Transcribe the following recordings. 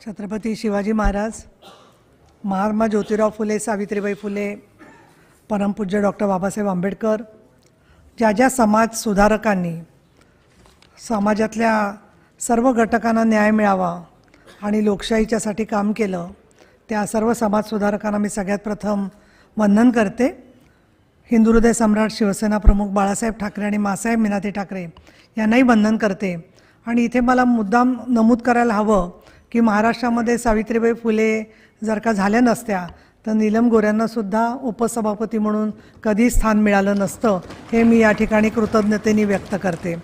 छत्रपती शिवाजी महाराज, महात्मा ज्योतिराव फुले, सावित्रीबाई फुले, परमपूज्य डॉक्टर बाबासाहेब आंबेडकर, ज्या ज्या समाज सुधारकांनी समाजातल्या सर्व घटकांना न्याय मिळावा आणि लोकशाहीच्यासाठी काम केलं, त्या सर्व समाज सुधारकांना मी सगळ्यात प्रथम वंदन करते। हिंदू हृदय सम्राट शिवसेना प्रमुख बाळासाहेब ठाकरे आणि मासाहेब मीनाती ठाकरे यांनाही वंदन करते। आणि इथे मला मुद्दाम नमूद करायला हवं की महाराष्ट्रामध्ये सावित्रीबाई फुले जर का झाल्या नसत्या तर नीलम गोऱ्यांना सुद्धा उपसभापती म्हणून कधी स्थान मिळालं नसतं, हे मी या ठिकाणी कृतज्ञतेने व्यक्त करते।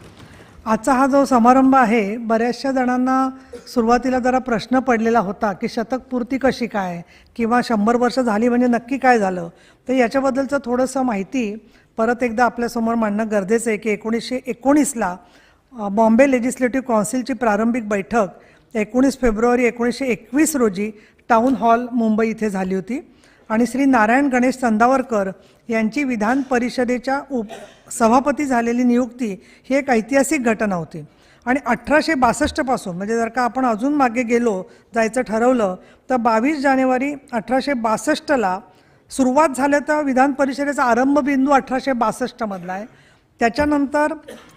आजचा हा जो समारंभ आहे, बऱ्याचशा जणांना सुरुवातीला जरा प्रश्न पडलेला होता की शतकपूर्ती कशी काय किंवा 100 वर्ष झाली म्हणजे नक्की काय झालं, तर याच्याबद्दलचं थोडंसं माहिती परत एकदा आपल्यासमोर मांडणं गरजेचं आहे की 1919ला बॉम्बे लेजिस्लेटिव्ह काउन्सिलची प्रारंभिक बैठक 19 फेब्रुवारी 1921 रोजी टाउन हॉल मुंबई इथे झाली होती आणि श्री नारायण गणेश चंदावरकर यांची विधान परिषदेच्या सभापती झालेली नियुक्ती ही एक ऐतिहासिक घटना होती। आणि 1862 पासून, म्हणजे जर का आपण अजून मागे गेलो जायचं ठरवलं तर 22 जानेवारी 1862ला सुरुवात झालं, तर विधान परिषदेचा आरंभ बिंदू 1862 मधला आहे। त्याच्यानंतर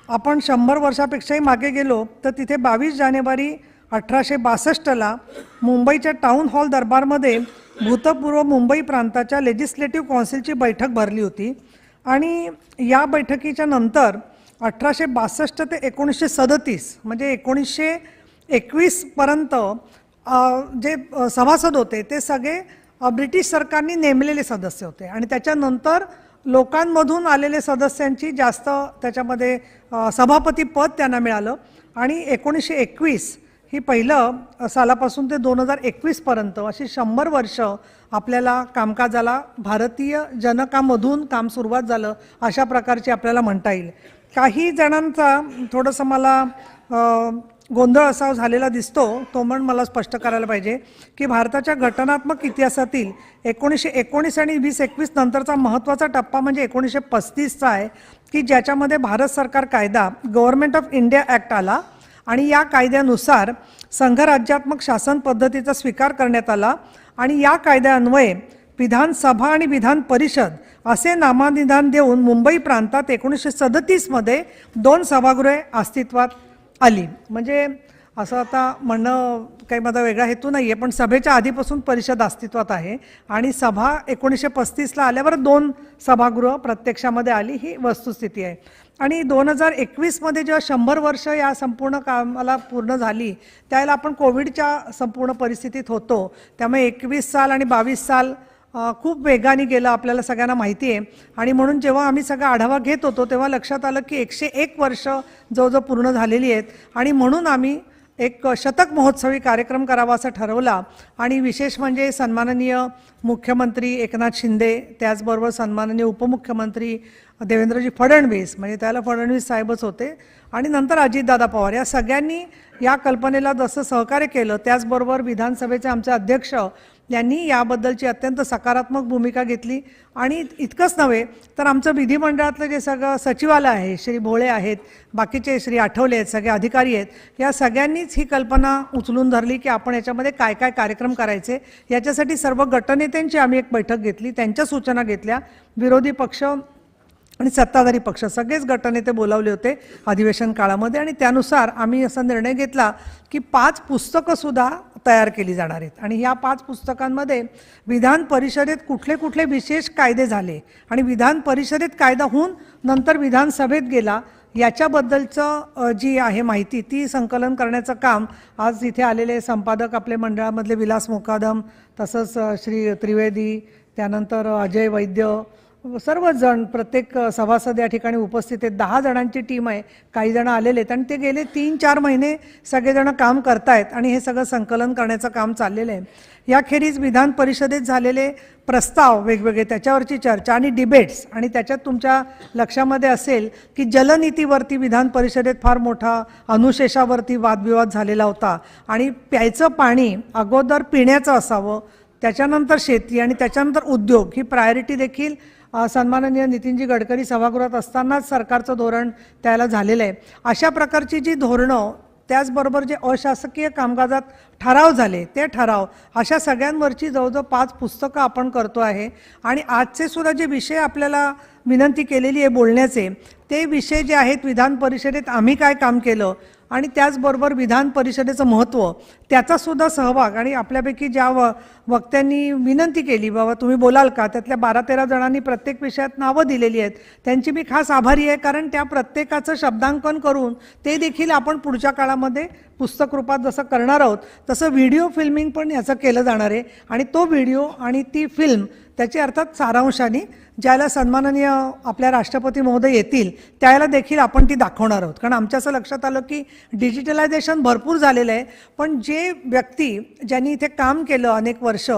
आपण 100 वर्षापेक्षाही मागे गेलो तर तिथे 22 जानेवारी 1862ला मुंबईच्या टाउन हॉल दरबारमध्ये भूतपूर्व मुंबई प्रांताच्या लेजिस्लेटिव्ह काउन्सिलची बैठक भरली होती। आणि या बैठकीच्या नंतर 1862 ते 1937 म्हणजे 1921 पर्यंत जे सभासद होते ते सगळे ब्रिटिश सरकारने नेमलेले सदस्य होते आणि त्याच्यानंतर लोकांमधून आलेले सदस्यांची जास्त त्याच्यामध्ये सभापती पद त्यांना मिळालं। आणि 1921 ही पहिलं सालापासून ते 2021 पर्यंत अशी 100 वर्ष आपल्याला कामकाजाला भारतीय जनकामधून काम सुरुवात झालं अशा प्रकारची आपल्याला म्हणता येईल। काही जणांचा थोडंसं मला गोंधळ असा झालेला दिसतो, तो पण मला स्पष्ट करायला पाहिजे की भारताच्या घटनात्मक इतिहासातील 1919 आणि 2021 नंतरचा महत्त्वाचा टप्पा म्हणजे 1935चा आहे की ज्याच्यामध्ये भारत सरकार कायदा गव्हर्नमेंट ऑफ इंडिया ॲक्ट आला आणि या कायद्यानुसार संघराज्यात्मक शासन पद्धतीचा स्वीकार करण्यात आला आणि या कायद्यान्वये विधानसभा आणि विधान परिषद असे नामनिदान देऊन मुंबई प्रांतात 1937 मध्ये 2 सभागृहे अस्तित्वात आली। म्हणजे असं आता म्हणणं काही माझा वेगळा हेतू नाही आहे, पण सभेच्या आधीपासून परिषद अस्तित्वात आहे आणि सभा 1935ला आल्यावर 2 सभागृह प्रत्यक्षामध्ये आली, ही वस्तुस्थिती आहे। आणि 2021 मध्ये जेव्हा 100 वर्ष या संपूर्ण कामाला पूर्ण झाली त्यावेळेला आपण कोविडच्या संपूर्ण परिस्थितीत होतो, त्यामुळे 21 साल आणि 22 साल खूप वेगाने गेलं आपल्याला सगळ्यांना माहिती आहे। आणि म्हणून जेव्हा आम्ही सगळा आढावा घेत होतो तेव्हा लक्षात आलं की 101 वर्ष जवळजवळ पूर्ण झालेली आहेत आणि म्हणून आम्ही एक शतक महोत्सवी कार्यक्रम करावा असं ठरवला। आणि विशेष म्हणजे सन्माननीय मुख्यमंत्री एकनाथ शिंदे, त्याचबरोबर सन्माननीय उपमुख्यमंत्री देवेंद्रजी फडणवीस, म्हणजे त्याला फडणवीस साहेबच होते, आणि नंतर अजितदादा पवार, या सगळ्यांनी या कल्पनेला जसं सहकार्य केलं, त्याचबरोबर विधानसभेचे आमचे अध्यक्ष यांनी याबद्दलची अत्यंत सकारात्मक भूमिका घेतली। आणि इतकंच नव्हे तर आमचं विधिमंडळातलं जे सगळं सचिवालय आहे, श्री भोळे आहेत, बाकीचे श्री आठवले आहेत, सगळे अधिकारी आहेत, या सगळ्यांनीच ही कल्पना उचलून धरली की आपण याच्यामध्ये काय काय कार्यक्रम करायचे। याच्यासाठी सर्व गटनेत्यांची आम्ही एक बैठक घेतली, त्यांच्या सूचना घेतल्या, विरोधी पक्ष आणि सत्ताधारी पक्ष सगळेच गटनेते बोलावले होते अधिवेशन काळामध्ये। आणि त्यानुसार आम्ही असा निर्णय घेतला की 5 पुस्तकंसुद्धा तयार केली जाणार आहेत आणि ह्या 5 पुस्तकांमध्ये विधान परिषदेत कुठले कुठले विशेष कायदे झाले आणि विधान परिषदेत कायदा होऊन नंतर विधानसभेत गेला याच्याबद्दलचं जी आहे माहिती ती संकलन करण्याचं काम आज इथे आलेले संपादक आपले मंडळामधले विलास मुकादम, तसंच श्री त्रिवेदी, त्यानंतर अजय वैद्य, सर्वच जण, प्रत्येक सभासद या ठिकाणी उपस्थित आहेत। 10 जणांची टीम आहे, काही जण आलेले आहेत आणि ते गेले 3-4 महिने सगळेजण काम करतायत आणि हे सगळं संकलन करण्याचं काम चाललेलं आहे। याखेरीज विधान परिषदेत झालेले प्रस्ताव वेगवेगळे, त्याच्यावरची चर्चा आणि डिबेट्स, आणि त्याच्यात तुमच्या लक्षामध्ये असेल की जलनीतीवरती विधान परिषदेत फार मोठा अनुशेषावरती वादविवाद झालेला होता आणि प्यायचं पाणी अगोदर पिण्याचं असावं, त्याच्यानंतर शेती आणि त्याच्यानंतर उद्योग, ही प्रायोरिटी देखील सन्माननीय नितीनजी गडकरी सभागृहात असतानाच सरकारचं धोरण त्याला झालेलं आहे। अशा प्रकारची जी धोरणं त्याचबरोबर जे अशासकीय कामकाजात ठराव झाले ते ठराव, अशा सगळ्यांवरची जवळजवळ 5 पुस्तकं आपण करतो आहे. आणि आजचे सुद्धा जे विषय आपल्याला विनंती केलेली आहे बोलण्याचे, ते विषय जे आहेत विधान परिषदेत आम्ही काय काम केलं आणि त्याचबरोबर विधान परिषदेचं महत्त्व, त्याचासुद्धा सहभाग. आणि आपल्यापैकी ज्या वक्त्यांनी विनंती केली बाबा तुम्ही बोलाल का, त्यातल्या 12-13 जणांनी प्रत्येक विषयात नावं दिलेली आहेत, त्यांची मी खास आभारी आहे. कारण त्या प्रत्येकाचं शब्दांकन करून ते देखील आपण पुढच्या काळामध्ये पुस्तक रूपात जसं करणार आहोत तसं व्हिडिओ फिल्मिंग पण याचं केलं जाणार आहे. आणि तो व्हिडिओ आणि ती फिल्म त्याची अर्थात सारांशाने ज्याला सन्माननीय आपल्या राष्ट्रपती महोदय येतील त्याला देखील आपण ती दाखवणार आहोत. कारण आमच्या असं लक्षात आलं की डिजिटलायझेशन भरपूर झालेलं आहे, पण जे व्यक्ती ज्यांनी इथे काम केलं अनेक वर्ष,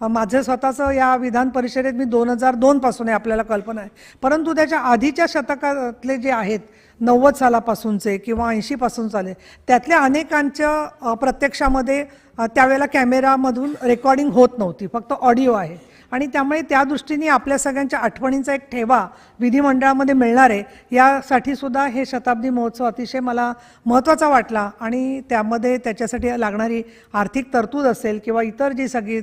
माझं स्वतःचं या विधान परिषदेत मी 2002 पासून आहे, आपल्याला कल्पना आहे, परंतु त्याच्या आधीच्या शतकातले जे आहेत 90 सालापासूनचे किंवा 80 पासून चाले, त्यातल्या अनेकांच्या प्रत्यक्षामध्ये त्यावेळेला कॅमेरामधून रेकॉर्डिंग होत नव्हती, फक्त ऑडिओ आहे. आणि त्यामुळे त्या दृष्टीने आपल्या सगळ्यांच्या आठवणींचा एक ठेवा विधिमंडळामध्ये मिळणार आहे. यासाठी सुद्धा हे शताब्दी महोत्सव अतिशय मला महत्त्वाचा वाटला. आणि त्यामध्ये त्याच्यासाठी लागणारी आर्थिक तरतूद असेल किंवा इतर जी सगळी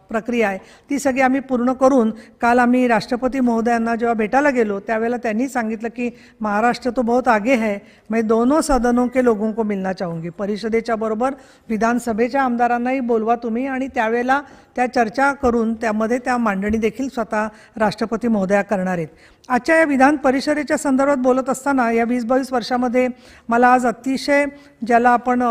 प्रक्रिया आहे ती सगळी आम्ही पूर्ण करून, काल आम्ही राष्ट्रपती महोदयांना जेव्हा भेटायला गेलो त्यावेळेला त्यांनी सांगितलं की महाराष्ट्र तो बहुत आगे है, मैं दोनों सदनों के लोगों को मिलना चाहूँगी. परिषदेच्या बरोबर विधानसभेच्या आमदारांनाही बोलवा तुम्ही, आणि त्यावेळेला त्या चर्चा करून त्यामध्ये त्या मांडणी देखील स्वतः राष्ट्रपती महोदया करणार आहेत. आजच्या या विधान परिषदेच्या संदर्भात बोलत असताना या 20-22 वर्षामध्ये मला आज अतिशय, ज्याला आपण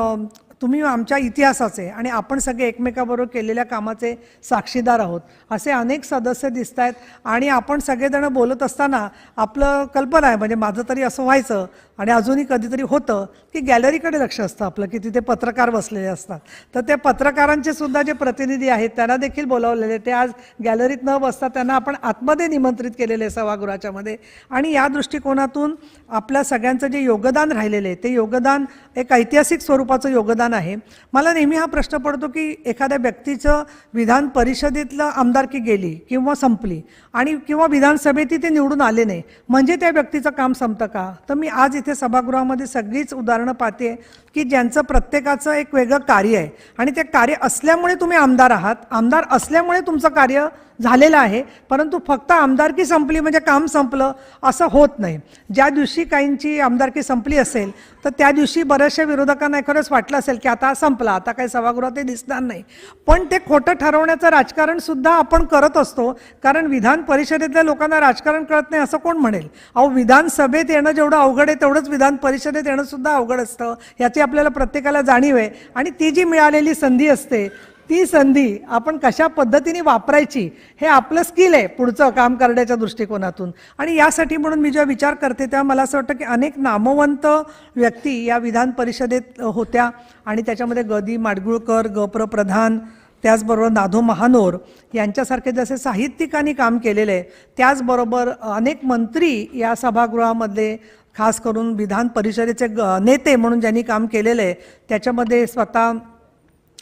तुम्ही आमच्या इतिहासाचे आणि आपण सगळे एकमेकाबरोबर केलेल्या कामाचे साक्षीदार आहोत असे अनेक सदस्य दिसत आहेत. आणि आपण सगळेजण बोलत असताना आपलं कल्पना आहे, म्हणजे माझं तरी असं व्हायचं आणि अजूनही कधीतरी होतं की गॅलरीकडे लक्ष असतं आपलं, की तिथे पत्रकार बसलेले असतात, तर त्या पत्रकारांचे सुद्धा जे प्रतिनिधी आहेत त्यांना देखील बोलावलेले, ते आज गॅलरीत न बसता त्यांना आपण आतमध्ये निमंत्रित केलेले सभागृहाच्या मध्ये. आणि या दृष्टिकोनातून आपल्या सगळ्यांचं जे योगदान राहिलेले ते योगदान एक ऐतिहासिक स्वरूपाचं योगदान आहे. मला नेहमी हा प्रश्न पडतो की एखाद्या व्यक्तीचं विधान परिषदेतलं आमदारकी गेली किंवा संपली आणि किंवा विधानसभेत ते निवडून आले नाही म्हणजे त्या व्यक्तीचं काम संपतं का. तर मी आज इथे सभागृहामध्ये सगळीच उदाहरणं पाहते की ज्यांचं प्रत्येकाचं एक वेगळं कार्य आहे आणि ते कार्य असल्यामुळे तुम्ही आमदार आहात, आमदार असल्यामुळे तुमचं कार्य झालेलं आहे. परंतु फक्त आमदारकी संपली म्हणजे काम संपलं असं होत नाही. ज्या दिवशी काहींची आमदारकी संपली असेल तर त्या दिवशी बऱ्याचशा विरोधकांना खरंच वाटलं असेल की आता संपला, आता काही सभागृहात ते दिसणार नाही. पण ते खोटं ठरवण्याचं राजकारण सुद्धा आपण करत असतो, कारण विधान परिषदेतल्या लोकांना राजकारण कळत नाही असं कोण म्हणेल. अहो, विधानसभेत येणं जेवढं अवघड आहे तेवढंच विधान परिषदेत येणं सुद्धा अवघड असतं, याची आपल्याला प्रत्येकाला जाणीव आहे. आणि ती जी मिळालेली संधी असते ती संधी आपण कशा पद्धतीने वापरायची हे आपलं स्किल आहे पुढचं काम करण्याच्या दृष्टिकोनातून. आणि यासाठी म्हणून मी जेव्हा विचार करते तेव्हा मला असं वाटतं की अनेक नामवंत व्यक्ती या विधान परिषदेत होत्या आणि त्याच्यामध्ये ग.दी. माडगूळकर, ग.प्र. प्रधान, त्याचबरोबर नाधो महानोर यांच्यासारखे जसे साहित्यिकांनी काम केलेलं आहे, त्याचबरोबर अनेक मंत्री या सभागृहामध्ये खास करून विधान परिषदेचे नेते म्हणून ज्यांनी काम केलेलं आहे, त्याच्यामध्ये स्वतः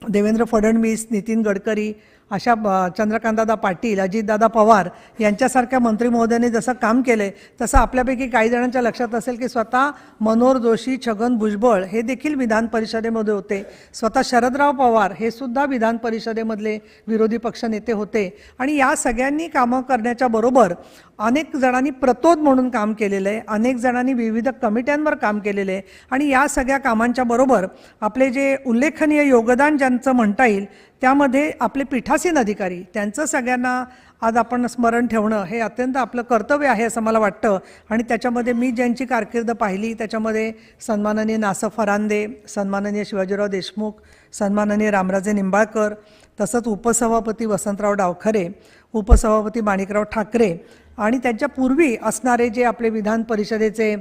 देवेंद्र फडणवीस, नितीन गडकरी, अशा चंद्रकांतदादा पाटील, अजितदादा पवार यांच्यासारख्या मंत्री महोदयांनी जसं काम केलंय तसं आपल्यापैकी काही जणांच्या लक्षात असेल की स्वतः मनोहर जोशी, छगन भुजबळ हे देखील विधान परिषदेमध्ये होते. स्वतः शरदराव पवार हे सुद्धा विधान परिषदेमधले विरोधी पक्ष नेते होते. आणि या सगळ्यांनी कामं करण्याच्या बरोबर अनेक जणांनी प्रतोद म्हणून काम केलेलं आहे, अनेक जणांनी विविध कमिट्यांवर काम केलेलं आहे. आणि या सगळ्या कामांच्या बरोबर आपले जे उल्लेखनीय योगदान ज्यांचं म्हणता येईल त्यामध्ये आपले पीठासीन अधिकारी, त्यांचं सगळ्यांना आज आपण स्मरण ठेवणं हे अत्यंत आपलं कर्तव्य आहे असं मला वाटतं. आणि त्याच्यामध्ये मी ज्यांची कारकीर्द पाहिली त्याच्यामध्ये सन्माननीय नासफ फरांदे, सन्माननीय शिवाजीराव देशमुख, सन्माननीय रामराजे निंबाळकर, तसंच उपसभापती वसंतराव डावखरे, उपसभापती माणिकराव ठाकरे आणि त्यांच्या पूर्वी असणारे जे आपले विधान परिषदेचे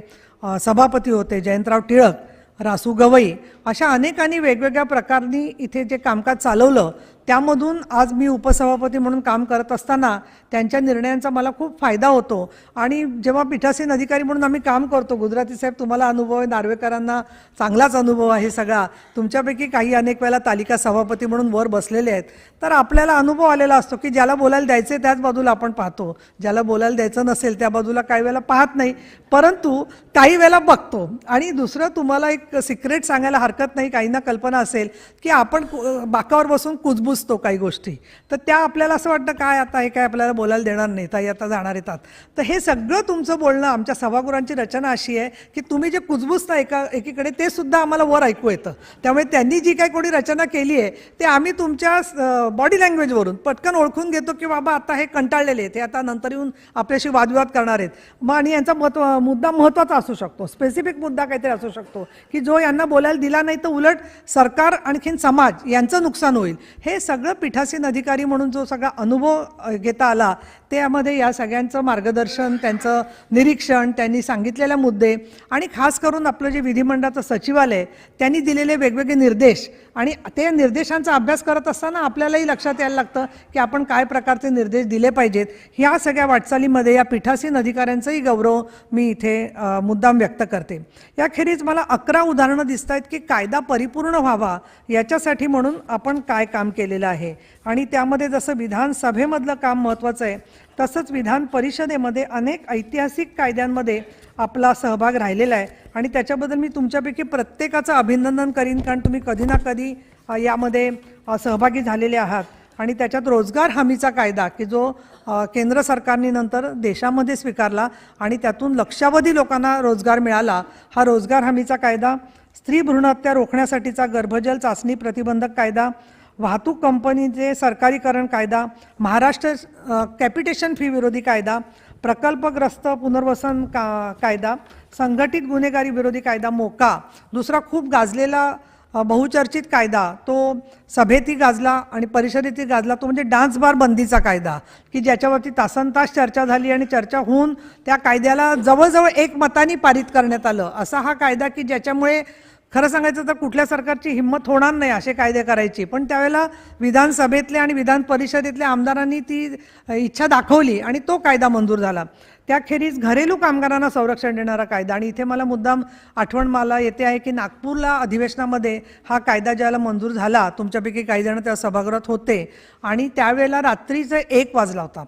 सभापती होते जयंतराव टिळक, रासू गवई, अशा अनेकांनी वेगवेगळ्या प्रकारांनी इथे जे कामकाज चालवलं त्यामधून आज मी उपसभापती म्हणून काम करत असताना त्यांच्या निर्णयांचा मला खूप फायदा होतो. आणि जेव्हा पीठासीन अधिकारी म्हणून आम्ही काम करतो, गुजराती साहेब तुम्हाला अनुभव आहे, नार्वेकरांना चांगलाच अनुभव आहे सगळा, तुमच्यापैकी काही अनेक वेळेला तालिका सभापती म्हणून वर बसलेले आहेत, तर आपल्याला अनुभव आलेला असतो की ज्याला बोलायला द्यायचे त्याच बाजूला आपण पाहतो, ज्याला बोलायला द्यायचं नसेल त्या बाजूला काही वेळेला पाहत नाही, परंतु काही वेळेला बघतो. आणि दुसरं तुम्हाला एक सिक्रेट सांगायला हरकत नाही, काहींना कल्पना असेल की आपण बाकावर बसून कुजबुजतो काही गोष्टी, तर त्या आपल्याला असं वाटतं काय आता हे काय आपल्याला बोलायला देणार नाही, ताई आता जाणार येतात. तर हे सगळं तुमचं बोलणं, आमच्या सभागृहांची रचना अशी आहे की तुम्ही जे कुजबुजता एकीकडे ते सुद्धा आम्हाला वर ऐकू येतं. त्यामुळे त्यांनी जी काही कोणी रचना केली आहे ते आम्ही तुमच्या बॉडी लँग्वेजवरून पटकन ओळखून घेतो की बाबा आता हे कंटाळलेले आहेत, हे आता नंतर येऊन आपल्याशी वादविवाद करणार आहेत. मग आणि यांचा मुद्दा महत्त्वाचा असू शकतो, स्पेसिफिक मुद्दा काहीतरी असू शकतो की जो यांना बोलायला दिला नाही तर उलट सरकार आणखीन समाज यांचं नुकसान होईल. हे सगळं पीठासीन अधिकारी म्हणून जो सगळा अनुभव घेता आला त्यामध्ये या सगळ्यांचं मार्गदर्शन, त्यांचं निरीक्षण, त्यांनी सांगितलेले मुद्दे आणि खास करून आपलं जे विधिमंडळाचं सचिवालय त्यांनी दिलेले वेगवेगळे निर्देश आणि ते निर्देशांचा अभ्यास करत असताना आपल्यालाही लक्षात यायला लागतं की आपण काय प्रकारचे निर्देश दिले पाहिजेत. ह्या सगळ्या वाटचालीमध्ये या पीठासीन अधिकाऱ्यांचाही गौरव मी इथे मुद्दाम व्यक्त करते. याखेरीज मला 11 उदाहरणं दिसत आहेत की कायदा परिपूर्ण व्हावा याच्यासाठी म्हणून आपण काय काम केलेलं आहे. आणि त्यामध्ये जसं विधानसभेमधलं काम महत्त्वाचं आहे तसंच विधान परिषदेमध्ये अनेक ऐतिहासिक कायद्यांमध्ये आपला सहभाग राहिलेला आहे आणि त्याच्याबद्दल मी तुमच्यापैकी प्रत्येकाचं अभिनंदन करीन, कारण तुम्ही कधी ना कधी यामध्ये सहभागी झालेले आहात. आणि त्याच्यात रोजगार हमीचा कायदा की जो केंद्र सरकारने नंतर देशामध्ये स्वीकारला आणि त्यातून लक्षावधी लोकांना रोजगार मिळाला, हा रोजगार हमीचा कायदा, स्त्री भ्रूणहत्या रोखण्यासाठीचा गर्भजल चाचणी प्रतिबंधक कायदा, वाहतूक कंपनीचे सरकारीकरण कायदा, महाराष्ट्र कॅपिटेशन फी विरोधी कायदा, प्रकल्पग्रस्त पुनर्वसन कायदा, संघटित गुन्हेगारी विरोधी कायदा मोका, दुसरा खूप गाजलेला बहुचर्चित कायदा तो सभेतही गाजला आणि परिषदेतही गाजला, तो म्हणजे डान्स बार बंदीचा कायदा की ज्याच्यावरती तासनतास चर्चा झाली आणि चर्चा होऊन त्या कायद्याला जवळजवळ एकमताने पारित करण्यात आलं. असा हा कायदा की ज्याच्यामुळे खरं सांगायचं तर कुठल्या सरकारची हिंमत होणार नाही असे कायदे करायची, पण त्यावेळेला विधानसभेतल्या आणि विधान परिषदेतल्या आमदारांनी ती इच्छा दाखवली आणि तो कायदा मंजूर झाला. त्याखेरीज घरेलू कामगारांना संरक्षण देणारा कायदा, आणि इथे मला मुद्दाम आठवण मला येते आहे की नागपूरला अधिवेशनामध्ये हा कायदा ज्याला मंजूर झाला, तुमच्यापैकी काही जण त्या सभागृहात होते आणि त्यावेळेला रात्रीचे 1 वाजला होता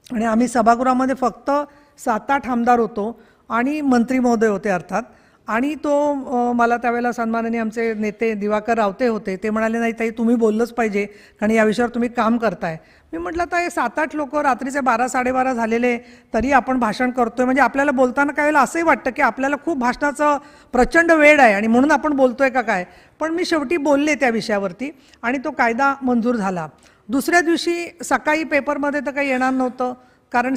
आणि आम्ही सभागृहामध्ये फक्त 7-8 आमदार होतो आणि मंत्री महोदय होते अर्थात. आणि तो मला त्यावेळेला सन्माननीय आमचे नेते दिवाकर रावते होते, ते म्हणाले नाही ताई तुम्ही बोललंच पाहिजे कारण या विषयावर तुम्ही काम करताय. मी म्हटलं आता हे 7-8 लोक रात्रीचे 12-12:30 झालेले तरी आपण भाषण करतोय, म्हणजे आपल्याला बोलताना काही वेळेला असंही वाटतं की आपल्याला खूप भाषणाचं प्रचंड वेळ आहे आणि म्हणून आपण बोलतोय का काय, पण मी शेवटी बोलले त्या विषयावरती आणि तो कायदा मंजूर झाला. दुसऱ्या दिवशी सकाळी पेपरमध्ये तर काही येणार नव्हतं कारण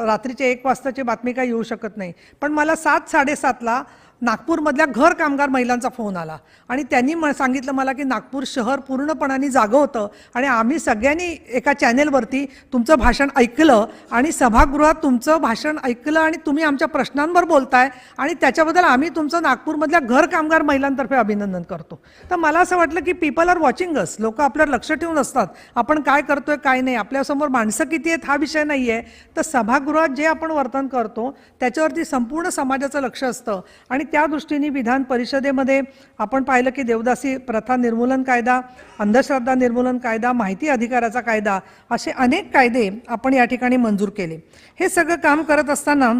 रात्रीचे 1 वाजताची बातमी काही येऊ शकत नाही, पण मला 7-7:30ला नागपूरमधल्या घर कामगार महिलांचा फोन आला आणि त्यांनी सांगितलं मला की नागपूर शहर पूर्णपणाने जागं होतं आणि आम्ही सगळ्यांनी एका चॅनेलवरती तुमचं भाषण ऐकलं आणि सभागृहात तुमचं भाषण ऐकलं आणि तुम्ही आमच्या प्रश्नांवर बोलताय आणि त्याच्याबद्दल आम्ही तुमचं नागपूरमधल्या घर कामगार महिलांतर्फे अभिनंदन करतो. तर मला असं वाटलं की पीपल आर वॉचिंग अस, लोक आपल्यावर लक्ष ठेवून असतात आपण काय करतोय काय नाही, आपल्यासमोर माणसं किती आहेत हा विषय नाही आहे, तर सभागृहात जे आपण वर्तन करतो त्याच्यावरती संपूर्ण समाजाचं लक्ष असतं. आणि त्या दृष्टीने विधान परिषदेमध्ये आपण पाहिलं की देवदासी प्रथा निर्मूलन कायदा, अंधश्रद्धा निर्मूलन कायदा, माहिती अधिकाराचा कायदा, असे अनेक कायदे आपण या ठिकाणी मंजूर केले. हे सगळं काम करत असताना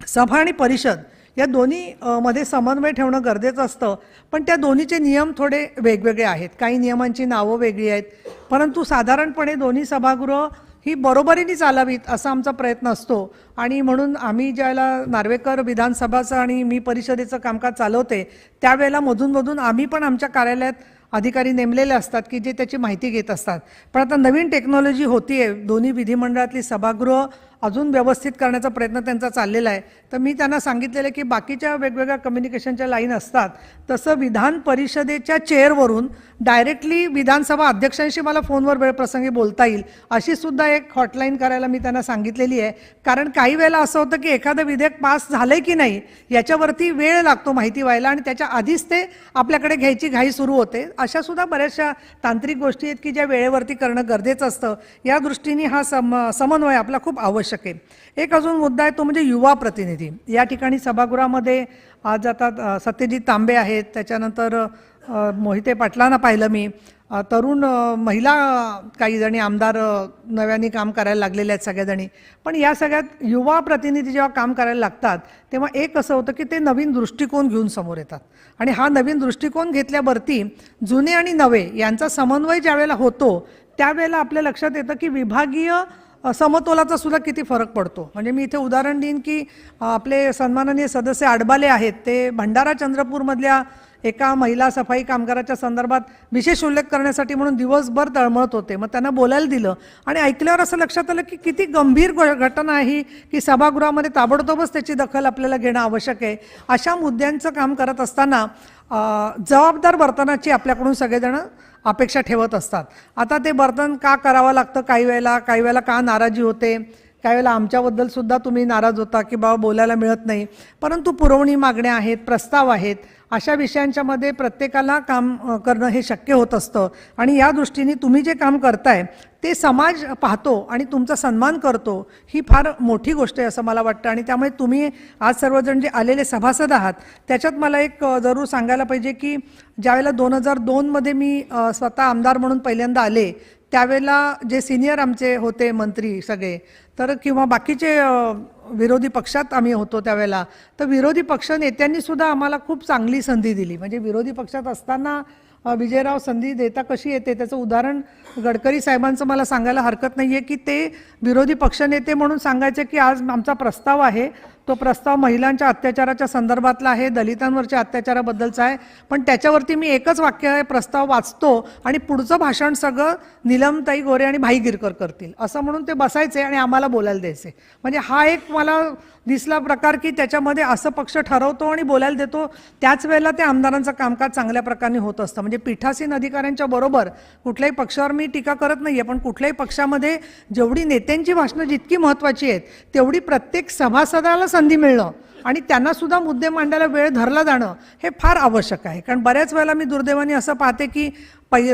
सभा आणि परिषद या दोन्ही मध्ये समन्वय ठेवणं गरजेचं असतं, पण त्या दोन्हीचे नियम थोडे वेगवेगळे आहेत, काही नियमांची नावं वेगळी आहेत, परंतु साधारणपणे दोन्ही सभागृह ही बरोबरीने चालावीत असा आमचा प्रयत्न असतो. आणि म्हणून आम्ही ज्याला नार्वेकर विधानसभाचं आणि मी परिषदेचं कामकाज चालवते त्यावेळेला मधून आम्ही पण आमच्या कार्यालयात अधिकारी नेमलेले असतात की जे त्याची माहिती घेत असतात. पण आता नवीन टेक्नॉलॉजी होती आहे, दोन्ही विधिमंडळातली सभागृह अजून व्यवस्थित करण्याचा प्रयत्न त्यांचा चाललेला आहे. तर मी त्यांना सांगितलेलं की बाकीच्या वेगवेगळ्या कम्युनिकेशनच्या लाईन असतात तसं विधान परिषदेच्या चेअरवरून डायरेक्टली विधानसभा अध्यक्षांशी मला फोनवर वेळप्रसंगी बोलता येईल अशी सुद्धा एक हॉटलाईन करायला मी त्यांना सांगितलेली आहे. कारण काही वेळेला असं होतं की एखादं विधेयक पास झालंय की नाही याच्यावरती वेळ लागतो माहिती व्हायला आणि त्याच्या आधीच ते आपल्याकडे घ्यायची घाई सुरू होते. अशा सुद्धा बऱ्याचशा तांत्रिक गोष्टी आहेत की ज्या वेळेवरती करणं गरजेचं असतं. या दृष्टीने हा समन्वय आपला खूप आवश्यक आहे. एक अजून मुद्दा आहे तो म्हणजे युवा प्रतिनिधी. या ठिकाणी सभागृहामध्ये आज आता सत्यजित तांबे आहेत, त्याच्यानंतर मोहिते पाटलांना पाहिलं मी, तरुण महिला काही जणी आमदार नव्याने काम करायला लागलेले आहेत सगळ्याजणी. पण या सगळ्यात युवा प्रतिनिधी जेव्हा काम करायला लागतात तेव्हा एक असं होतं की ते नवीन दृष्टिकोन घेऊन समोर येतात आणि हा नवीन दृष्टिकोन घेतल्यावरती जुने आणि नवे यांचा समन्वय ज्यावेळेला होतो त्यावेळेला आपल्या लक्षात येतं की विभागीय समतोलाचा सुद्धा किती फरक पडतो. म्हणजे मी इथे उदाहरण देईन की आपले सन्माननीय सदस्य आडबाले आहेत, ते भंडारा चंद्रपूरमधल्या एका महिला सफाई कामगाराच्या संदर्भात विशेष उल्लेख करण्यासाठी म्हणून दिवसभर तळमळत होते. मग त्यांना बोलायला दिलं आणि ऐकल्यावर असं लक्षात आलं की किती गंभीर घटना आहे की सभागृहामध्ये ताबडतोबच त्याची दखल आपल्याला घेणं आवश्यक आहे. अशा मुद्द्यांचं काम करत असताना जबाबदार वर्तनाची आपल्याकडून सगळेजण अपेक्षा ठेवत असतात. आता ते वर्तन का करावं लागतं काही वेळेला का नाराजी होते, काही वेळेला आमच्याबद्दल सुद्धा तुम्ही नाराज होता की बाबा बोलायला मिळत नाही. परंतु पुरवणी मागण्या आहेत, प्रस्ताव आहेत, अशा विषयांच्या मध्ये प्रत्येकाला काम करणं हे शक्य होत असतं आणि या दृष्टीने तुम्ही जे काम करताय ते समाज पाहतो आणि तुमचा सन्मान करतो. ही फार मोठी गोष्ट आहे असं मला वाटतं. आणि त्यामुळे तुम्ही आज सर्वजण जे आलेले सभासद आहात त्याच्यात मला एक जरूर सांगायला पाहिजे की ज्यावेळेला 2002मध्ये मी स्वतः आमदार म्हणून पहिल्यांदा आले त्यावेळेला जे सिनियर आमचे होते मंत्री सगळे तर किंवा बाकीचे विरोधी पक्षात आम्ही होतो त्यावेळेला, तर विरोधी पक्ष नेत्यांनी सुद्धा आम्हाला खूप चांगली संधी दिली. म्हणजे विरोधी पक्षात असताना विजयराव संधी देता कशी येते त्याचं उदाहरण गडकरी साहेबांचं मला सांगायला हरकत नाही आहे की ते विरोधी पक्षनेते म्हणून सांगायचे की आज आमचा प्रस्ताव आहे, तो प्रस्ताव महिलांच्या अत्याचाराच्या संदर्भातला आहे, दलितांवरच्या अत्याचाराबद्दलचा आहे, पण त्याच्यावरती मी एकच वाक्य आहे प्रस्ताव वाचतो आणि पुढचं भाषण सगळं नीलमताई गोरे आणि भाई गिरकर करतील असं म्हणून ते बसायचे आणि आम्हाला बोलायला द्यायचे. म्हणजे हा एक मला दिसला प्रकार की त्याच्यामध्ये असं पक्ष ठरवतो आणि बोलायला देतो, त्याच वेळेला ते आमदारांचं कामकाज चांगल्या प्रकारे होत असतं. म्हणजे पीठासीन अधिकाऱ्यांच्या बरोबर कुठल्याही पक्षावर मी टीका करत नाही आहे, पण कुठल्याही पक्षामध्ये जेवढी नेत्यांची भाषणं जितकी महत्त्वाची आहेत तेवढी प्रत्येक सभासदाला संधी मिळणं आणि त्यांना सुद्धा मुद्दे मांडायला वेळ धरला जाणं हे फार आवश्यक आहे. कारण बऱ्याच वेळेला मी दुर्दैवाने असं पाहते की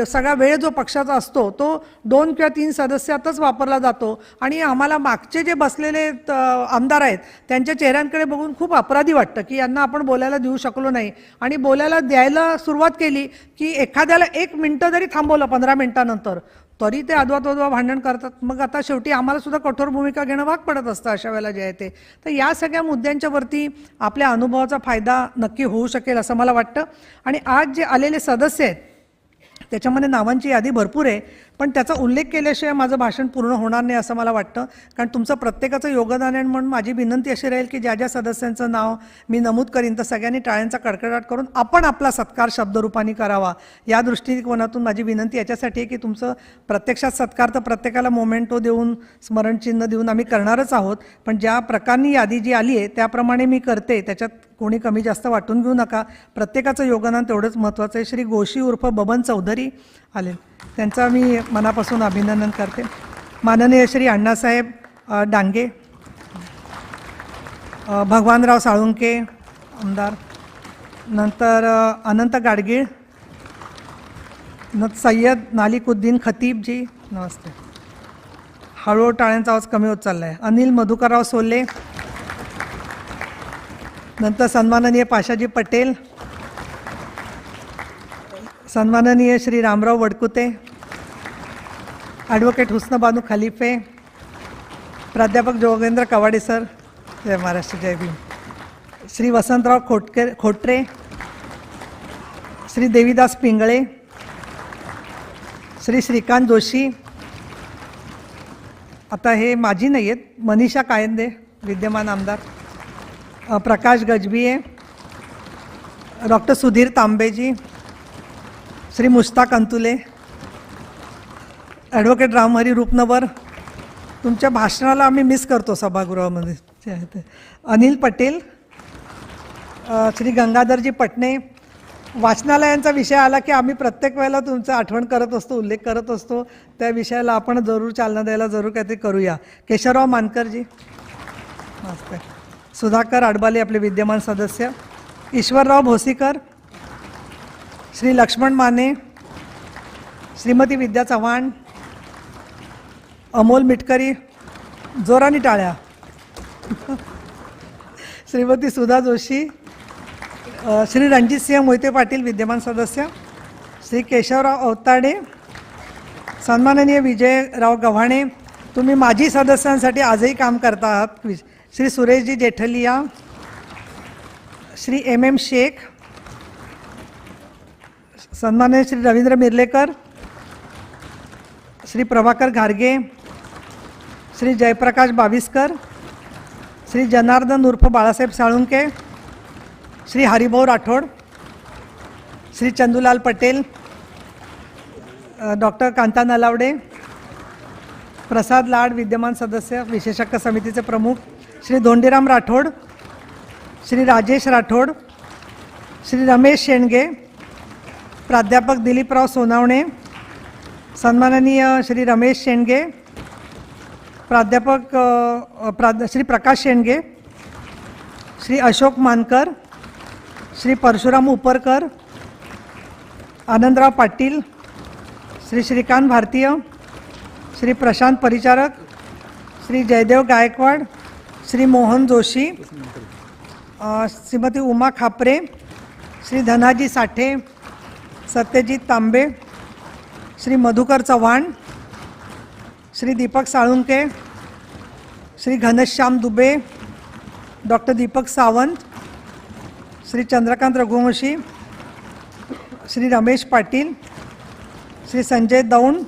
सगळा वेळ जो पक्षाचा असतो तो 2 किंवा 3 सदस्यातच वापरला जातो आणि आम्हाला मागचे जे बसलेले आमदार आहेत त्यांच्या चेहऱ्यांकडे बघून खूप अपराधी वाटतं की यांना आपण बोलायला देऊ शकलो नाही. आणि बोलायला द्यायला सुरुवात केली की एखाद्याला 1 मिनिटं जरी थांबवलं 15 मिनिटानंतर तरी ते अद्वा भांडण करतात. मग आता शेवटी आम्हाला सुद्धा कठोर भूमिका घेणं भाग पडत असतं अशा वेळेला जे आहे ते. तर या सगळ्या मुद्द्यांच्या वरती आपल्या अनुभवाचा फायदा नक्की होऊ शकेल असं मला वाटतं. आणि आज जे आलेले सदस्य आहेत त्याच्यामध्ये नावांची यादी भरपूर आहे, पण त्याचा उल्लेख केल्याशिवाय माझं भाषण पूर्ण होणार नाही असं मला वाटतं. कारण तुमचं प्रत्येकाचं योगदान आहे म्हणून माझी विनंती अशी राहील की ज्या ज्या सदस्यांचं नाव मी नमूद करीन तर सगळ्यांनी टाळ्यांचा कडकडाट करून आपण आपला सत्कार शब्दरूपाने करावा. या दृष्टिकोनातून माझी विनंती याच्यासाठी आहे की तुमचं प्रत्यक्षात सत्कार तर प्रत्येकाला मोमेंटो देऊन स्मरणचिन्ह देऊन आम्ही करणारच आहोत, पण ज्या प्रकारनी यादी जी आली आहे त्याप्रमाणे मी करते, त्याच्यात कोणी कमी जास्त वाटून घेऊ नका. प्रत्येकाचं योगदान तेवढंच महत्त्वाचं आहे. श्री गोशी उर्फ बबन चौधरी आले, त्यांचा मी मनापासून अभिनंदन करते. माननीय श्री अण्णासाहेब डांगे, भगवानराव साळुंके आमदार, नंतर अनंत गाडगीळ, सय्यद नालिकुद्दीन खतीबजी, नमस्ते. हळूहळू टाळ्यांचा आवाज कमी होत चालला आहे. अनिल मधुकरराव सोले, नंतर सन्माननीय पाशाजी पटेल, सन्माननीय श्री रामराव वडकुते, ॲडव्होकेट हुस्नबानू खलिफे, प्राध्यापक जोगेंद्र कवाडे सर, जय महाराष्ट्र जय भीम, श्री वसंतराव खोटरे, श्री देवीदास पिंगळे, श्री श्रीकांत जोशी, आता हे माझी नाही आहेत, मनीषा कायंदे विद्यमान आमदार, प्रकाश गजबिये, डॉक्टर सुधीर तांबेजी, श्री मुश्ताक अंतुले, ॲडव्होकेट रामहरी रूपनवर, तुमच्या भाषणाला आम्ही मिस करतो सभागृहामध्ये जे आहे ते. अनिल पटेल, श्री गंगाधरजी पटणे. वाचनालयांचा विषय आला की आम्ही प्रत्येक वेळेला तुमचं आठवण करत असतो, उल्लेख करत असतो. त्या विषयाला आपण जरूर चालना द्यायला जरूर काहीतरी करूया. केशवराव मानकरजी, मस्त. सुधाकर आडबाले आपले विद्यमान सदस्य. ईश्वरराव भोसीकर, श्री लक्ष्मण माने, श्रीमती विद्या चव्हाण, अमोल मिटकरी, जोरानी टाळ्या. श्रीमती सुधा जोशी, श्री रणजितसिंह मोहिते पाटील विद्यमान सदस्य. श्री केशवराव अवताडे, सन्माननीय विजयराव गव्हाणे, तुम्ही माजी सदस्यांसाठी आजही काम करता आहात. श्री सुरेशजी जेठलिया, श्री एम शेख, सन्माननीय श्री रवींद्र मिर्लेकर, श्री प्रभाकर घारगे, श्री जयप्रकाश बाविस्कर, श्री जनार्दन उर्फ बाळासाहेब साळुंके, श्री हरिभाऊ राठोड, श्री चंदूलाल पटेल, डॉक्टर कांता नलावडे, प्रसाद लाड विद्यमान सदस्य विशेष हक्क समितीचे प्रमुख, श्री धोंडीराम राठोड, श्री राजेश राठोड, श्री रमेश शेंडगे, प्राध्यापक दिलीपराव सोनावणे, सन्माननीय श्री रमेश शेंडगे, प्राध्यापक श्री प्रकाश शेंडगे, श्री अशोक मानकर, श्री परशुराम उपरकर, आनंदराव पाटील, श्री श्रीकांत भारतीय, श्री प्रशांत परिचारक, श्री जयदेव गायकवाड, श्री मोहन जोशी, श्रीमती उमा खापरे, श्री धनाजी साठे, सत्यजित तांबे, श्री मधुकर चव्हाण, श्री दीपक साळुंके, श्री घनश्याम दुबे, डॉक्टर दीपक सावंत, श्री चंद्रकांत रघुवंशी, श्री रमेश पाटील, श्री संजय दौंड,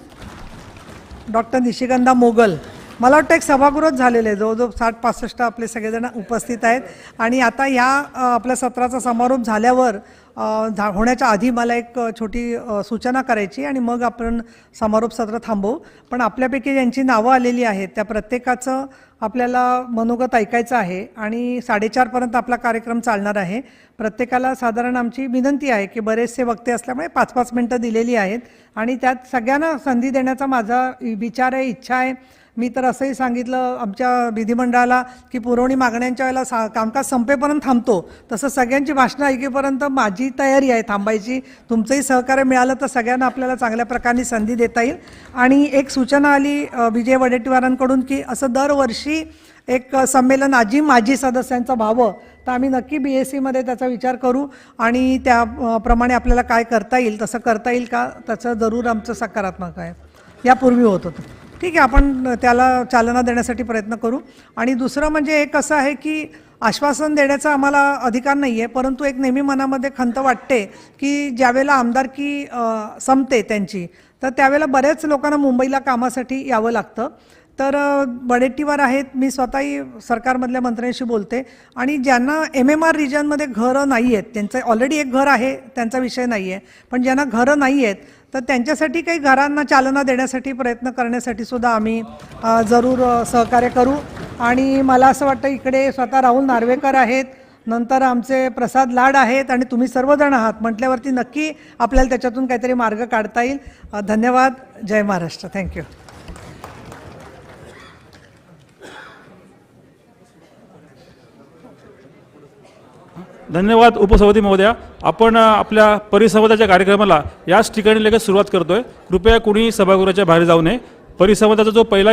डॉक्टर निशिगंधा मोगल. मला वाटतं एक सभागृहच झालेलं आहे, जवळजवळ 60-65 आपले सगळेजण उपस्थित आहेत. आणि आता या आपल्या सत्राचा समारोप झाल्यावर होण्याच्या आधी मला एक छोटी सूचना करायची आणि मग आपण समारोप सत्र थांबवू. पण आपल्यापैकी ज्यांची नावं आलेली आहेत त्या प्रत्येकाचं आपल्याला मनोगत ऐकायचं आहे आणि 4:30पर्यंत आपला कार्यक्रम चालणार आहे. प्रत्येकाला साधारण आमची विनंती आहे की बरेचसे वक्ते असल्यामुळे 5-5 मिनटं दिलेली आहेत आणि त्यात सगळ्यांना संधी देण्याचा माझा विचार आहे, इच्छा आहे. मी तर असंही सांगितलं आमच्या विधिमंडळाला की पुरवणी मागण्यांच्या वेळेला कामकाज संपेपर्यंत थांबतो, तसं सगळ्यांची भाषणं ऐकेपर्यंत माझी तयारी आहे थांबायची. तुमचंही सहकार्य मिळालं तर सगळ्यांना आपल्याला चांगल्या प्रकारे संधी देता येईल. आणि एक सूचना आली विजय वडेट्टीवारांकडून की असं दरवर्षी एक संमेलन आजी माजी सदस्यांचं व्हावं, तर आम्ही नक्की BSCमध्ये त्याचा विचार करू आणि त्याप्रमाणे आपल्याला काय करता येईल तसं करता येईल का, त्याचं जरूर आमचं सकारात्मक आहे. यापूर्वी होत होतं. ठीक आहे, आपण त्याला चालना देण्यासाठी प्रयत्न करू. आणि दुसरं म्हणजे एक असं आहे की आश्वासन देण्याचा आम्हाला अधिकार नाही आहे, परंतु एक नेहमी मनामध्ये खंत वाटते की ज्यावेळेला आमदारकी संपते त्यांची, तर त्यावेळेला बऱ्याच लोकांना मुंबईला कामासाठी यावं लागतं. तर वडेट्टीवार आहेत, मी स्वतःही सरकारमधल्या मंत्र्यांशी बोलते आणि ज्यांना MMR रिजनमध्ये घरं नाही आहेत, त्यांचं ऑलरेडी एक घर आहे त्यांचा विषय नाही आहे, पण ज्यांना घरं नाही आहेत तर त्यांच्यासाठी काही घरांना चालना देण्यासाठी प्रयत्न करण्यासाठी सुद्धा आम्ही जरूर सहकार्य करू. आणि मला असं वाटतं इकडे स्वतः राहुल नार्वेकर आहेत, नंतर आमचे प्रसाद लाड आहेत आणि तुम्ही सर्वजण आहात म्हटल्यावरती नक्की आपल्याला त्याच्यातून काहीतरी मार्ग काढता येईल. धन्यवाद. जय महाराष्ट्र. थँक्यू. धन्यवाद उपसभापती महोदया. आपण आपल्या परिसंवादाच्या कार्यक्रमाला याच ठिकाणी लगेच सुरुवात करतोय. कृपया कुणी सभागृहाच्या बाहेर जाऊ नये. परिसंवादाचा जो पहिला